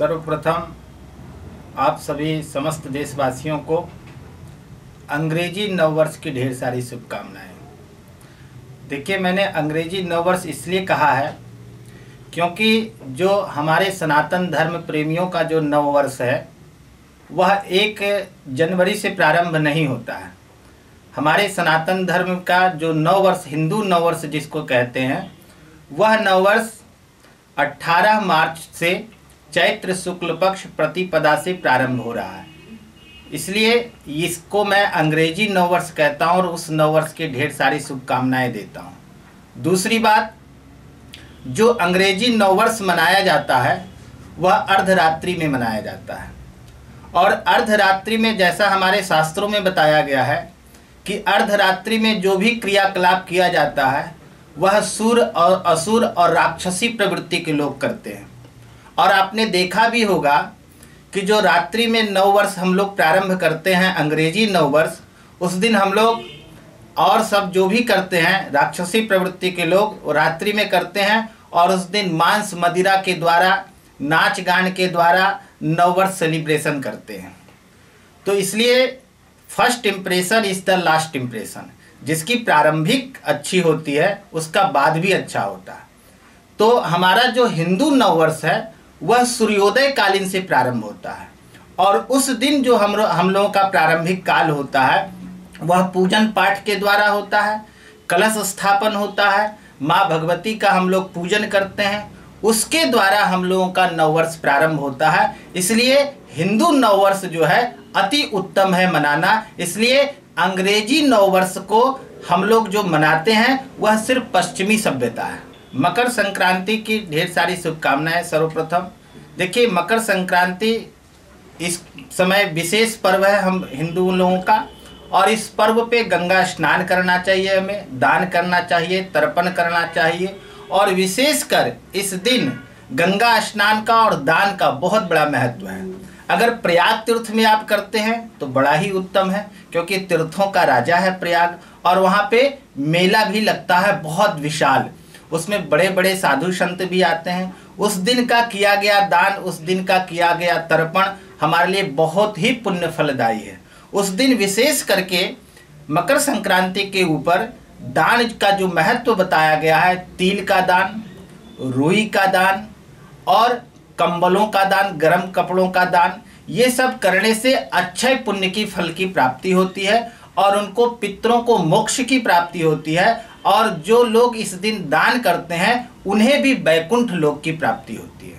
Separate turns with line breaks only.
सर्वप्रथम आप सभी समस्त देशवासियों को अंग्रेजी नववर्ष की ढेर सारी शुभकामनाएं। देखिए, मैंने अंग्रेजी नववर्ष इसलिए कहा है क्योंकि जो हमारे सनातन धर्म प्रेमियों का जो नववर्ष है वह 1 जनवरी से प्रारंभ नहीं होता है। हमारे सनातन धर्म का जो नववर्ष, हिंदू नववर्ष जिसको कहते हैं, वह नववर्ष 18 मार्च से चैत्र शुक्ल पक्ष प्रतिपदा से प्रारंभ हो रहा है। इसलिए इसको मैं अंग्रेजी नववर्ष कहता हूँ और उस नववर्ष की ढेर सारी शुभकामनाएं देता हूँ। दूसरी बात, जो अंग्रेजी नववर्ष मनाया जाता है वह अर्धरात्रि में मनाया जाता है और अर्धरात्रि में जैसा हमारे शास्त्रों में बताया गया है कि अर्धरात्रि में जो भी क्रियाकलाप किया जाता है वह सुर और असुर और राक्षसी प्रवृत्ति के लोग करते हैं। और आपने देखा भी होगा कि जो रात्रि में नववर्ष हम लोग प्रारंभ करते हैं, अंग्रेजी नववर्ष, उस दिन हम लोग और सब जो भी करते हैं राक्षसी प्रवृत्ति के लोग रात्रि में करते हैं और उस दिन मांस मदिरा के द्वारा, नाच गान के द्वारा नववर्ष सेलिब्रेशन करते हैं। तो इसलिए first impression is the last impression. जिसकी प्रारंभिक अच्छी होती है उसका बाद भी अच्छा होता है। तो हमारा जो हिंदू नववर्ष है वह सूर्योदय कालीन से प्रारंभ होता है और उस दिन जो हम लोगों का प्रारंभिक काल होता है वह पूजन पाठ के द्वारा होता है, कलश स्थापन होता है, माँ भगवती का हम लोग पूजन करते हैं, उसके द्वारा हम लोगों का नववर्ष प्रारंभ होता है। इसलिए हिंदू नववर्ष जो है अति उत्तम है मनाना। इसलिए अंग्रेजी नववर्ष को हम लोग जो मनाते हैं वह सिर्फ पश्चिमी सभ्यता है। मकर संक्रांति की ढेर सारी शुभकामनाएं। सर्वप्रथम देखिए, मकर संक्रांति इस समय विशेष पर्व है हम हिंदू लोगों का और इस पर्व पे गंगा स्नान करना चाहिए, हमें दान करना चाहिए, तर्पण करना चाहिए और विशेषकर इस दिन गंगा स्नान का और दान का बहुत बड़ा महत्व है। अगर प्रयाग तीर्थ में आप करते हैं तो बड़ा ही उत्तम है क्योंकि तीर्थों का राजा है प्रयाग और वहाँ पे मेला भी लगता है बहुत विशाल। उसमें बड़े बड़े साधु संत भी आते हैं। उस दिन का किया गया दान, उस दिन का किया गया तर्पण हमारे लिए बहुत ही पुण्य फलदायी है। उस दिन विशेष करके मकर संक्रांति के ऊपर दान का जो महत्व बताया गया है, तिल का दान, रुई का दान और कंबलों का दान, गर्म कपड़ों का दान, ये सब करने से अक्षय पुण्य की फल की प्राप्ति होती है और उनको पितरों को मोक्ष की प्राप्ति होती है और जो लोग इस दिन दान करते हैं उन्हें भी वैकुंठ लोक की प्राप्ति होती है।